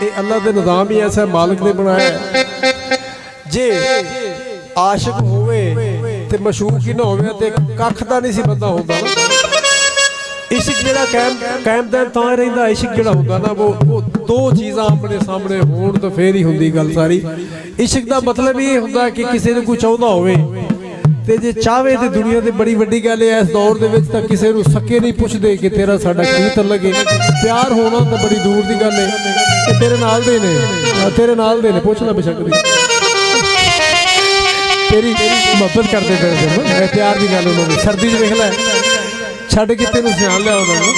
ये अल्लाह के निज़ाम ही ऐसा मालिक ने बनाया। जे आशिक होवे ते मशूक ही ना होवे ते कख दा नहीं सी बंदा होंदा ना। इश्क जिहड़ा कायम दैन तां रहिंदा, इश्क जिहड़ा हुंदा ना वो दो चीज़ां अपने सामने होण तो फिर ही हुंदी गल सारी। इश्क दा मतलब ये हुंदा कि किसी ने कोई चाहुंदा होवे ते जे चाहे तो दुनिया की बड़ी वड्डी गल है। इस दौर दे विच तां किसी नूं सके नहीं पुछदे कि तेरा साडा की तलक है। प्यार होना तो बड़ी दूर की गल है। तेरे नाल दे ने, तेरे नाल दे ने, पुछना बेशक दी तेरी मुहब्बत करते तेरे प्यार की गल उन्होंने सर्दी च वेख लै छड्ड के तेनूं सियाण लिया उन्होंने।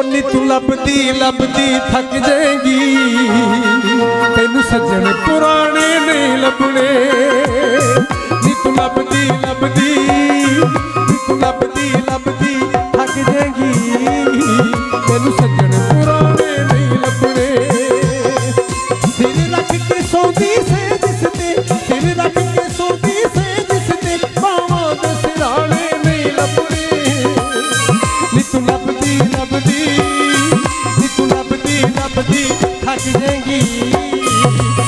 नी तू लभदी लभदी थक जाएगी, तेनू सज्जन पुराने नहीं लभने। नी तू लभदी लभदी, नी तू लभदी लभदी थक जाएगी, तेनू सज्जन पुराने नहीं लभने। सिर रख के सोंदी से जिसते, सिर रख के सोंदी से जिसते, बावां दे सिराने नहीं लभने। नी तू लभदी लभदी लभदी थक जाएगी,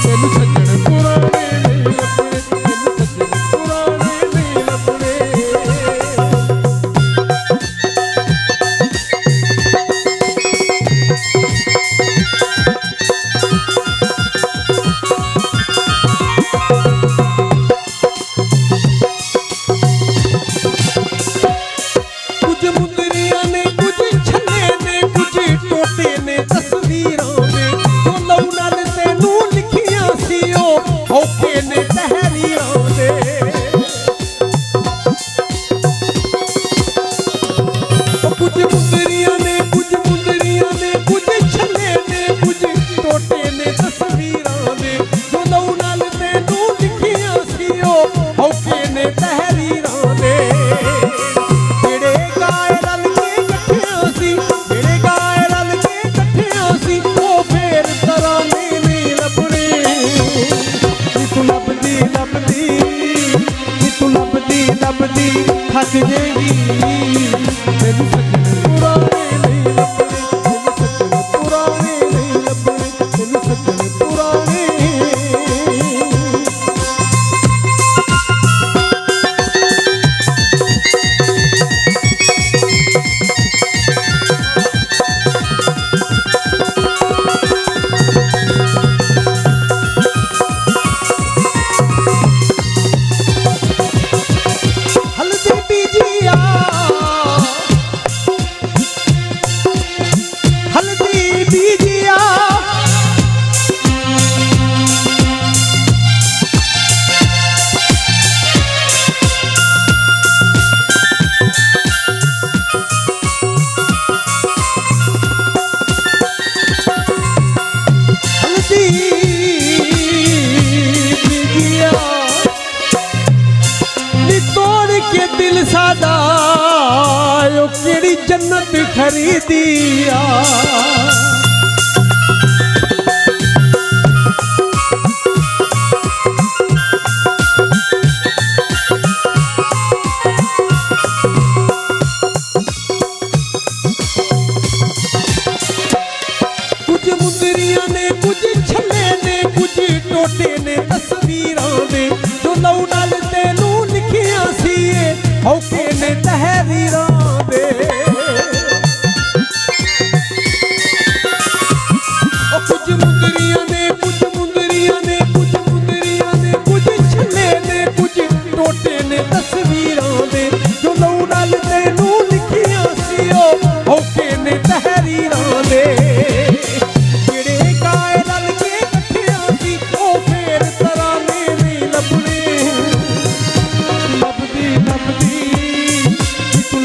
तेनू सज्जन पुराने नहीं लभने, तेनू सज्जन पुराने नहीं लभने। कुछ मुंदरियां ने, कुछ छल्ले ने, कुछ टोटे ने, लभदी थक जाएगी, तेनू सज्जन पुराने नहीं लभने, तेनू सज्जन पुराने नहीं लभने, तेनू सज्जन पुराने। दिल सादा ओ केड़ी जन्नत खरीदिया, कुछ मुंदरियां ने, कुछ छल्ले ने, कुछ टोटे ने, तस्वीरां दे जो लौ नाल तेनू लिखिया सी औके ने तहरीरां दे। कुछ मुंदरियां ने, कुछ मुंदरियां ने, कुछ मुंदरियां ने, कुछ छल्ले ने, कुछ टोटे ने, तस्वीरां दे जो लौ नाल तेनू लिखिया सी औके ने तहरीरां दे। जेड़े काए रल के कट्ठिया सी ओ फेर तराने नहीं लभने। लभदी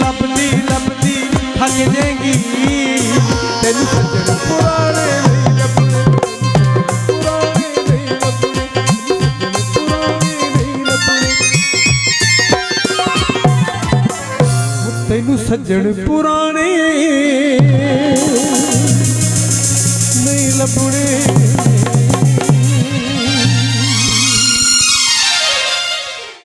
लभदी लभदी थक जाएगी, तेनू सज्जन पुराने नहीं लभने, पुराने नहीं लभने, सज्जन पुराने नहीं लभने। तेनू सज्जन पुराने